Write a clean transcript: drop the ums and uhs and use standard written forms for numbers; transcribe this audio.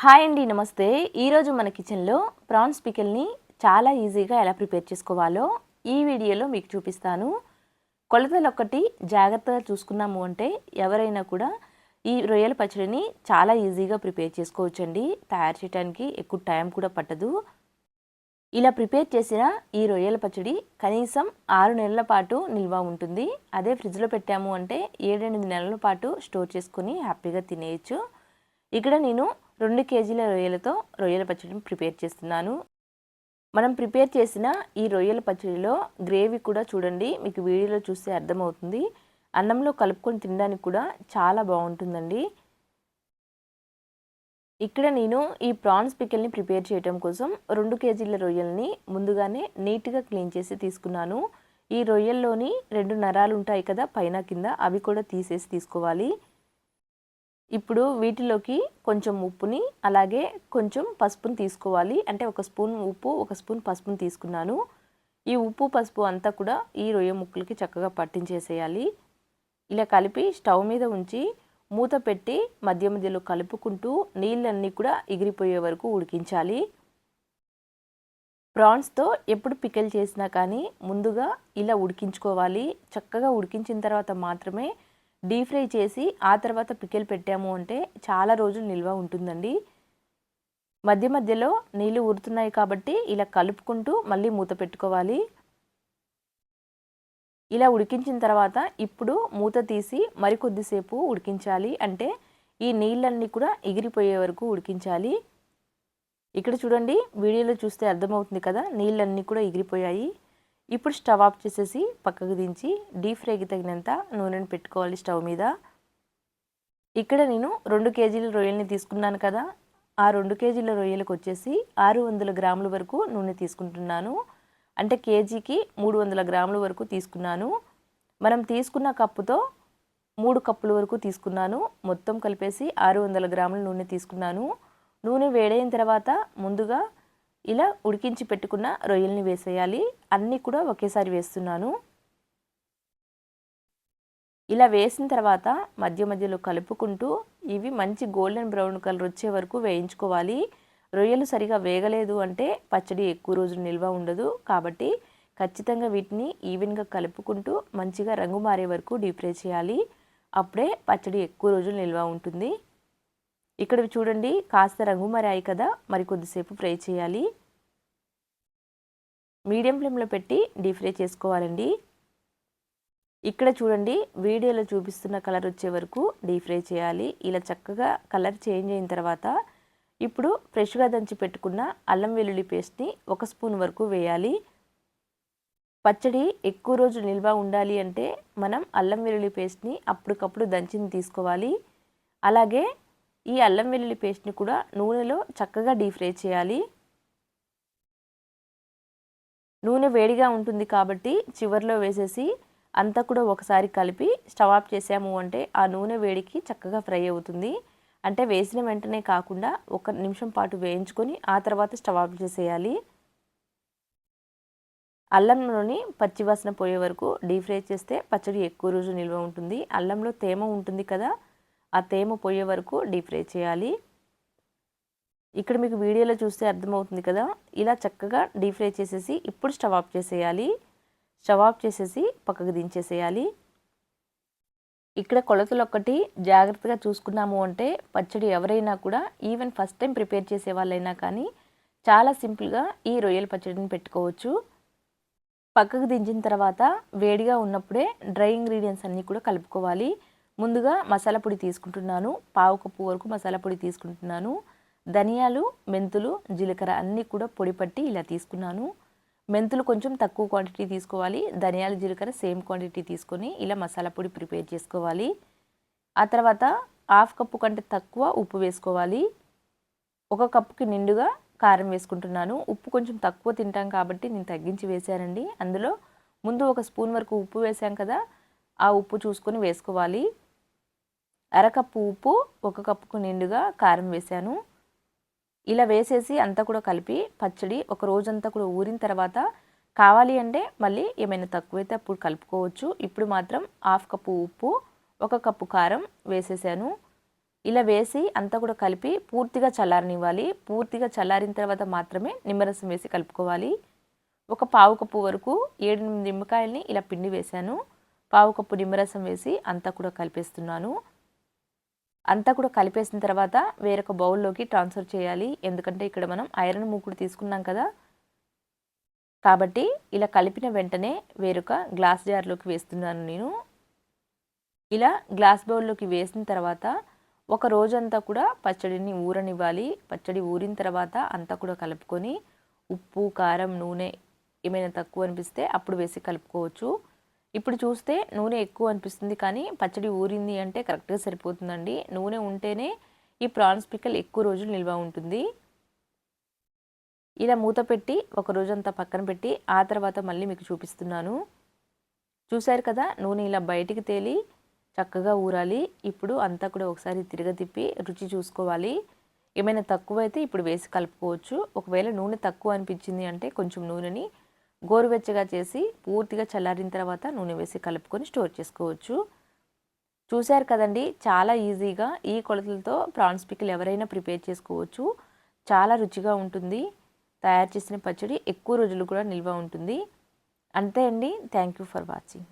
Hi అండి, నమస్తే. ఈరోజు మన కిచెన్లో ప్రాన్స్ పికిల్ని చాలా ఈజీగా ఎలా ప్రిపేర్ చేసుకోవాలో ఈ వీడియోలో మీకు చూపిస్తాను. కొలతలు ఒక్కటి జాగ్రత్తగా చూసుకున్నాము అంటే ఎవరైనా కూడా ఈ రొయ్యల పచ్చడిని చాలా ఈజీగా ప్రిపేర్ చేసుకోవచ్చండి. తయారు చేయడానికి ఎక్కువ టైం కూడా పట్టదు. ఇలా ప్రిపేర్ చేసిన ఈ రొయ్యల పచ్చడి కనీసం 6 నెలల పాటు నిల్వ ఉంటుంది. అదే ఫ్రిడ్జ్లో పెట్టాము అంటే 7-8 నెలల పాటు స్టోర్ చేసుకొని హ్యాపీగా తినేయచ్చు. ఇక్కడ నేను 2 కేజీల రొయ్యలతో రొయ్యల పచ్చడిని ప్రిపేర్ చేస్తున్నాను. మనం ప్రిపేర్ చేసిన ఈ రొయ్యల పచ్చడిలో గ్రేవీ కూడా చూడండి, మీకు వీడియోలో చూస్తే అర్థమవుతుంది. అన్నంలో కలుపుకొని తినడానికి కూడా చాలా బాగుంటుందండి. ఇక్కడ నేను ఈ ప్రాన్స్ పికిల్ని ప్రిపేర్ చేయడం కోసం 2 కేజీల రొయ్యల్ని ముందుగానే నీట్గా క్లీన్ చేసి తీసుకున్నాను. ఈ రొయ్యల్లోని 2 నరాలు ఉంటాయి కదా, పైన కింద, అవి కూడా తీసేసి తీసుకోవాలి. ఇప్పుడు వీటిలోకి కొంచెం ఉప్పుని అలాగే కొంచెం పసుపుని తీసుకోవాలి. అంటే 1 స్పూన్ ఉప్పు 1 స్పూన్ పసుపుని తీసుకున్నాను. ఈ ఉప్పు పసుపు అంతా కూడా ఈ రొయ్య ముక్కలకి చక్కగా పట్టించేసేయాలి. ఇలా కలిపి స్టవ్ మీద ఉంచి మూత పెట్టి మధ్య మధ్యలో కలుపుకుంటూ నీళ్ళన్నీ కూడా ఎగిరిపోయే వరకు ఉడికించాలి. ప్రాన్స్తో ఎప్పుడు పికిల్ చేసినా కానీ ముందుగా ఇలా ఉడికించుకోవాలి. చక్కగా ఉడికించిన తర్వాత మాత్రమే డీప్ ఫ్రై చేసి ఆ తర్వాత పికిల్ పెట్టాము అంటే చాలా రోజులు నిల్వ ఉంటుందండి. మధ్య మధ్యలో నీళ్ళు ఊరుతున్నాయి కాబట్టి ఇలా కలుపుకుంటూ మళ్ళీ మూత పెట్టుకోవాలి. ఇలా ఉడికించిన తర్వాత ఇప్పుడు మూత తీసి మరికొద్దిసేపు ఉడికించాలి. అంటే ఈ నీళ్ళన్నీ కూడా ఎగిరిపోయే వరకు ఉడికించాలి. ఇక్కడ చూడండి, వీడియోలో చూస్తే అర్థమవుతుంది కదా, నీళ్ళన్నీ కూడా ఎగిరిపోయాయి. ఇప్పుడు స్టవ్ ఆఫ్ చేసేసి పక్కకు దించి డీప్ ఫ్రైకి తగినంత నూనెను పెట్టుకోవాలి స్టవ్ మీద. ఇక్కడ నేను 2 కేజీల రొయ్యల్ని తీసుకున్నాను కదా, ఆ 2 కేజీల రొయ్యలకు వచ్చేసి 600 గ్రాముల వరకు నూనె తీసుకుంటున్నాను. అంటే కేజీకి 300 గ్రాముల వరకు తీసుకున్నాను. మనం తీసుకున్న కప్పుతో 3 కప్పుల వరకు తీసుకున్నాను. మొత్తం కలిపేసి 600 గ్రాముల నూనె తీసుకున్నాను. నూనె వేడైన తర్వాత ముందుగా ఇలా ఉడికించి పెట్టుకున్న రొయ్యల్ని వేసేయాలి. అన్నీ కూడా ఒకేసారి వేస్తున్నాను. ఇలా వేసిన తర్వాత మధ్య మధ్యలో కలుపుకుంటూ ఇవి మంచి గోల్డెన్ బ్రౌన్ కలర్ వచ్చే వరకు వేయించుకోవాలి. రొయ్యలు సరిగా వేగలేదు అంటే పచ్చడి ఎక్కువ రోజులు నిల్వ ఉండదు. కాబట్టి ఖచ్చితంగా వీటిని ఈవెన్గా కలుపుకుంటూ మంచిగా రంగు మారే వరకు డీప్ ఫ్రై చేయాలి. అప్పుడే పచ్చడి ఎక్కువ రోజులు నిల్వ ఉంటుంది. ఇక్కడ చూడండి, కాస్త రంగు మారాయి కదా, మరి కొద్దిసేపు ఫ్రై చేయాలి. మీడియం ఫ్లేమ్లో పెట్టి డీప్ ఫ్రై చేసుకోవాలండి. ఇక్కడ చూడండి, వీడియోలో చూపిస్తున్న కలర్ వచ్చే వరకు డీప్ ఫ్రై చేయాలి. ఇలా చక్కగా కలర్ చేంజ్ అయిన తర్వాత ఇప్పుడు ఫ్రెష్గా దంచి పెట్టుకున్న అల్లం వెల్లుల్లి పేస్ట్ని 1 స్పూన్ వరకు వేయాలి. పచ్చడి ఎక్కువ రోజు నిల్వ ఉండాలి అంటే మనం అల్లం వెల్లుల్లి పేస్ట్ని అప్పటికప్పుడు దంచింది తీసుకోవాలి. అలాగే ఈ అల్లం వెల్లుల్లి పేస్ట్ని కూడా నూనెలో చక్కగా డీప్ ఫ్రై చేయాలి. నూనె వేడిగా ఉంటుంది కాబట్టి చివర్లో వేసేసి అంతా కూడా ఒకసారి కలిపి స్టవ్ ఆఫ్ చేసాము అంటే ఆ నూనె వేడికి చక్కగా ఫ్రై అవుతుంది. అంటే వేసిన వెంటనే కాకుండా 1 నిమిషం పాటు వేయించుకొని ఆ తర్వాత స్టవ్ ఆఫ్ చేసేయాలి. అల్లంలోని పచ్చివాసన పోయే వరకు డీప్ ఫ్రై చేస్తే పచ్చడి ఎక్కువ రోజు నిల్వ ఉంటుంది. అల్లంలో తేమ ఉంటుంది కదా, ఆ తేమ పోయే వరకు డీప్ ఫ్రై చేయాలి. ఇక్కడ మీకు వీడియోలో చూస్తే అర్థమవుతుంది కదా, ఇలా చక్కగా డీప్ ఫ్రై చేసేసి ఇప్పుడు స్టవ్ ఆఫ్ చేసేయాలి. స్టవ్ ఆఫ్ చేసేసి పక్కకు దించేసేయాలి. ఇక్కడ కొలతలు ఒక్కటి జాగ్రత్తగా చూసుకున్నాము అంటే పచ్చడి ఎవరైనా కూడా ఈవెన్ ఫస్ట్ టైం ప్రిపేర్ చేసే వాళ్ళైనా కానీ చాలా సింపుల్గా ఈ రొయ్యల పచ్చడిని పెట్టుకోవచ్చు. పక్కకు దించిన తర్వాత వేడిగా ఉన్నప్పుడే డ్రై ఇంగ్రీడియంట్స్ అన్నీ కూడా కలుపుకోవాలి. ముందుగా మసాలా పొడి తీసుకుంటున్నాను. 1/2 కప్పు వరకు మసాలా పొడి తీసుకుంటున్నాను. ధనియాలు, మెంతులు, జీలకర్ర అన్నీ కూడా పొడి పట్టి ఇలా తీసుకున్నాను. మెంతులు కొంచెం తక్కువ క్వాంటిటీ తీసుకోవాలి. ధనియాలు, జీలకర్ర సేమ్ క్వాంటిటీ తీసుకొని ఇలా మసాలా పొడి ప్రిపేర్ చేసుకోవాలి. ఆ తర్వాత 1/2 కప్పు కంటే తక్కువ ఉప్పు వేసుకోవాలి. 1 కప్పుకి నిండుగా కారం వేసుకుంటున్నాను. ఉప్పు కొంచెం తక్కువ తింటాం కాబట్టి నేను తగ్గించి వేసానండి. అందులో ముందు 1 స్పూన్ వరకు ఉప్పు వేసాం కదా, ఆ ఉప్పు చూసుకొని వేసుకోవాలి. 1/2 కప్పు ఉప్పు, 1 కప్పుకు నిండుగా కారం వేసాను. ఇలా వేసేసి అంతా కూడా కలిపి పచ్చడి ఒక రోజంతా కూడా ఊరిన తర్వాత కావాలి అంటే మళ్ళీ ఏమైనా తక్కువైతే అప్పుడు కలుపుకోవచ్చు. ఇప్పుడు మాత్రం 1/2 కప్పు ఉప్పు, 1 కప్పు కారం వేసేసాను. ఇలా వేసి అంతా కూడా కలిపి పూర్తిగా చల్లారనివ్వాలి. పూర్తిగా చల్లారిన తర్వాత మాత్రమే నిమ్మరసం వేసి కలుపుకోవాలి. ఒక పావు కప్పు వరకు 7-8 నిమ్మకాయల్ని ఇలా పిండి వేశాను. పావు కప్పు నిమ్మరసం వేసి అంతా కూడా కలిపేస్తున్నాను. అంతా కూడా కలిపేసిన తర్వాత వేరొక బౌల్లోకి ట్రాన్స్ఫర్ చేయాలి. ఎందుకంటే ఇక్కడ మనం ఐరన్ మూకుడు తీసుకున్నాం కదా, కాబట్టి ఇలా కలిపిన వెంటనే వేరొక గ్లాస్ జార్లోకి వేస్తున్నాను నేను. ఇలా గ్లాస్ బౌల్లోకి వేసిన తర్వాత ఒక రోజంతా కూడా పచ్చడిని ఊరనివ్వాలి. పచ్చడి ఊరిన తర్వాత అంతా కూడా కలుపుకొని ఉప్పు, కారం, నూనె ఏమైనా తక్కువ అనిపిస్తే అప్పుడు వేసి కలుపుకోవచ్చు. ఇప్పుడు చూస్తే నూనె ఎక్కువ అనిపిస్తుంది, కానీ పచ్చడి ఊరింది అంటే కరెక్ట్గా సరిపోతుందండి. నూనె ఉంటేనే ఈ ప్రాన్స్ పిక్కల్ ఎక్కువ రోజులు నిల్వ ఉంటుంది. ఇలా మూత పెట్టి ఒక రోజంతా పక్కన పెట్టి ఆ తర్వాత మళ్ళీ మీకు చూపిస్తున్నాను. చూశారు కదా, నూనె ఇలా బయటికి తేలి చక్కగా ఊరాలి. ఇప్పుడు అంతా కూడా ఒకసారి తిప్పి రుచి చూసుకోవాలి. ఏమైనా తక్కువైతే ఇప్పుడు వేసి కలుపుకోవచ్చు. ఒకవేళ నూనె తక్కువ అనిపించింది అంటే కొంచెం నూనెని గోరువెచ్చగా చేసి పూర్తిగా చల్లారిన తర్వాత నూనె వేసి కలుపుకొని స్టోర్ చేసుకోవచ్చు. చూశారు కదండి, చాలా ఈజీగా ఈ కొలతలతో ప్రాన్స్ పికిల్ ఎవరైనా ప్రిపేర్ చేసుకోవచ్చు. చాలా రుచిగా ఉంటుంది. తయారు చేసిన పచ్చడి ఎక్కువ రోజులు కూడా నిల్వ ఉంటుంది. అంతే అండి. Thank you for watching.